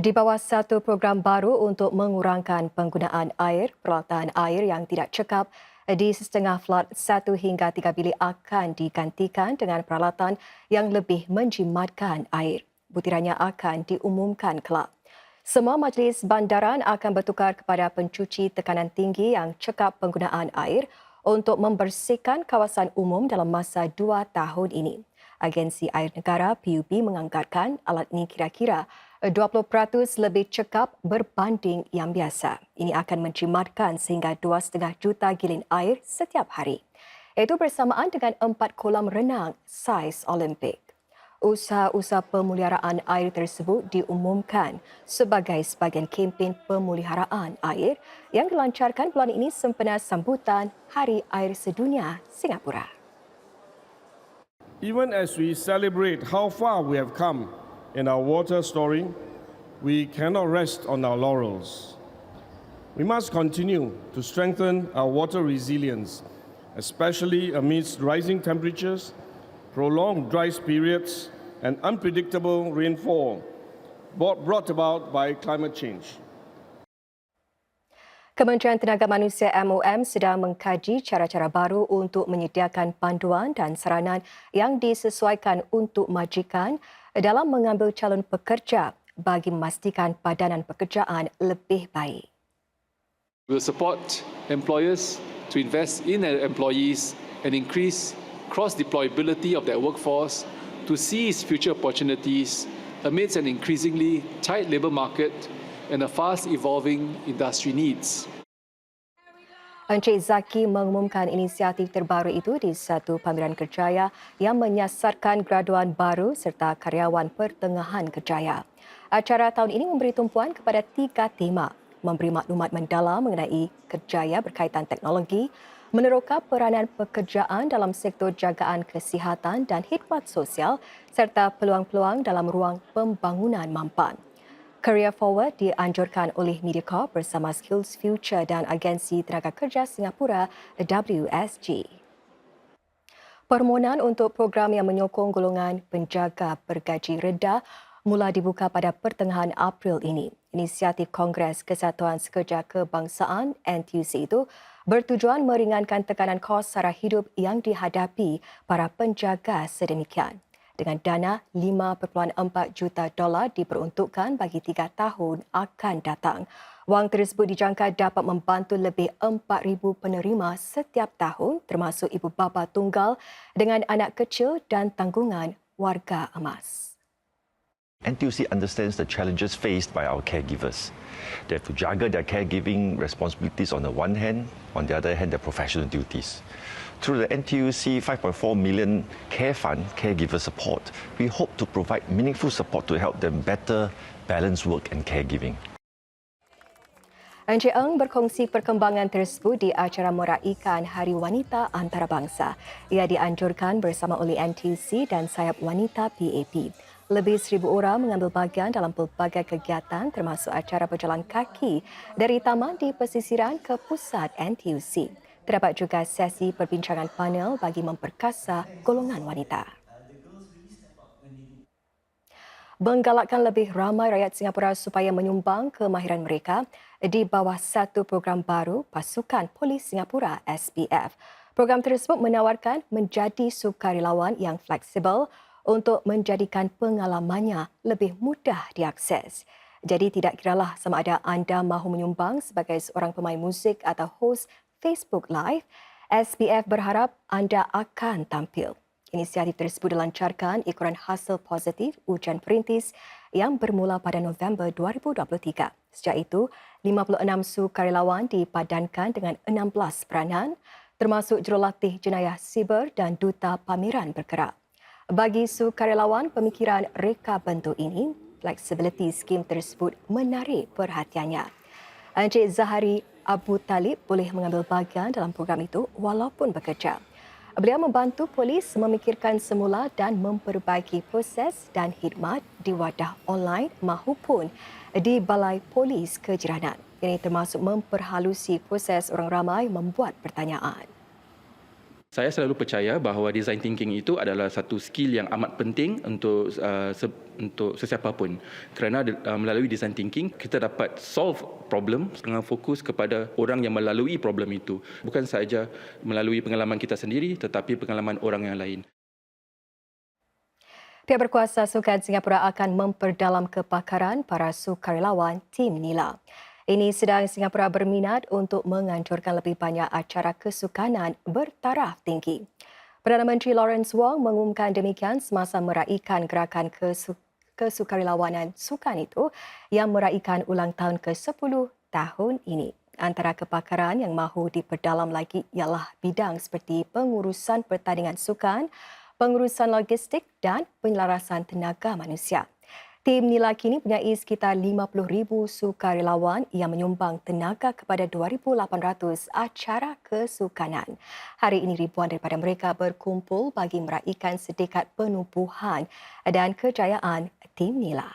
Di bawah satu program baru untuk mengurangkan penggunaan air, peralatan air yang tidak cekap di setengah flat 1 hingga 3 bilik akan digantikan dengan peralatan yang lebih menjimatkan air. Butirannya akan diumumkan kelak. Semua majlis bandaran akan bertukar kepada pencuci tekanan tinggi yang cekap penggunaan air untuk membersihkan kawasan umum dalam masa 2 tahun ini. Agensi Air Negara PUB menganggarkan alat ini kira-kira 20% lebih cekap berbanding yang biasa. Ini akan menjimatkan sehingga 2,5 juta gilin air setiap hari. Itu bersamaan dengan 4 kolam renang saiz Olimpik. Usaha-usaha pemeliharaan air tersebut diumumkan sebagai sebahagian kempen pemeliharaan air yang dilancarkan bulan ini sempena sambutan Hari Air Sedunia Singapura. Even as we celebrate how far we have come in our water story, we cannot rest on our laurels. We must continue to strengthen our water resilience, especially amidst rising temperatures, prolonged dry periods, and unpredictable rainfall brought about by climate change. Kementerian Tenaga Manusia MOM sedang mengkaji cara-cara baru untuk menyediakan panduan dan saranan yang disesuaikan untuk majikan dalam mengambil calon pekerja bagi memastikan padanan pekerjaan lebih baik. We will support employers to invest in their employees and increase cross-deployability of their workforce to seize future opportunities amidst an increasingly tight labour market and a fast-evolving industry needs. Encik Zaki mengumumkan inisiatif terbaru itu di satu pameran kerjaya yang menyasarkan graduan baru serta karyawan pertengahan kerjaya. Acara tahun ini memberi tumpuan kepada 3 tema, memberi maklumat mendalam mengenai kerjaya berkaitan teknologi, meneroka peranan pekerjaan dalam sektor jagaan kesihatan dan khidmat sosial serta peluang-peluang dalam ruang pembangunan mampan. Career Forward dianjurkan oleh Mediacorp bersama Skills Future dan Agensi Tenaga Kerja Singapura WSG. Permohonan untuk program yang menyokong golongan penjaga bergaji rendah mula dibuka pada pertengahan April ini. Inisiatif Kongres Kesatuan Sekerja Kebangsaan NTUC itu bertujuan meringankan tekanan kos sara hidup yang dihadapi para penjaga sedemikian. Dengan dana $5.4 juta diperuntukkan bagi 3 tahun akan datang. Wang tersebut dijangka dapat membantu lebih 4,000 penerima setiap tahun termasuk ibu bapa tunggal dengan anak kecil dan tanggungan warga emas. NTUC understands the challenges faced by our caregivers. They have to juggle their caregiving responsibilities on the one hand, on the other hand, their professional duties. Through the NTUC 5.4 million Care Fund caregiver support, we hope to provide meaningful support to help them better balance work and caregiving. Encik Eng berkongsi perkembangan tersebut di acara meraikan Hari Wanita Antarabangsa. Ia dianjurkan bersama oleh NTUC dan Sayap Wanita PAP. Lebih 1,000 orang mengambil bahagian dalam pelbagai kegiatan termasuk acara berjalan kaki dari taman di pesisiran ke pusat NTUC. Terdapat juga sesi perbincangan panel bagi memperkasa golongan wanita. Menggalakkan lebih ramai rakyat Singapura supaya menyumbang kemahiran mereka di bawah satu program baru Pasukan Polis Singapura SPF. Program tersebut menawarkan menjadi sukarelawan yang fleksibel untuk menjadikan pengalamannya lebih mudah diakses. Jadi tidak kiralah sama ada anda mahu menyumbang sebagai seorang pemain muzik atau hos Facebook Live, SPF berharap anda akan tampil. Inisiatif tersebut dilancarkan ikuran hasil positif ujian perintis yang bermula pada November 2023. Sejak itu, 56 sukarelawan dipadankan dengan 16 peranan, termasuk jurulatih jenayah siber dan duta pameran bergerak. Bagi sukarelawan pemikiran reka bentuk ini, flexibility skim tersebut menarik perhatiannya. Encik Zahari Abu Talib boleh mengambil bahagian dalam program itu walaupun bekerja. Beliau membantu polis memikirkan semula dan memperbaiki proses dan khidmat di wadah online mahupun di Balai Polis Kejiranan. Ini termasuk memperhalusi proses orang ramai membuat pertanyaan. Saya selalu percaya bahawa design thinking itu adalah satu skill yang amat penting untuk sesiapa pun. Kerana melalui design thinking, kita dapat solve problem dengan fokus kepada orang yang melalui problem itu. Bukan sahaja melalui pengalaman kita sendiri, tetapi pengalaman orang yang lain. Pihak berkuasa sukan Singapura akan memperdalam kepakaran para sukarelawan tim Nila. Ini sedang Singapura berminat untuk menganjurkan lebih banyak acara kesukanan bertaraf tinggi. Perdana Menteri Lawrence Wong mengumumkan demikian semasa meraihkan gerakan kesukarelawanan sukan itu yang meraihkan ulang tahun ke-10 tahun ini. Antara kepakaran yang mahu diperdalam lagi ialah bidang seperti pengurusan pertandingan sukan, pengurusan logistik dan penyelarasan tenaga manusia. Tim Nila kini mempunyai sekitar 50,000 sukarelawan yang menyumbang tenaga kepada 2,800 acara kesukanan. Hari ini ribuan daripada mereka berkumpul bagi meraihkan sedekat penubuhan dan kejayaan Tim Nila.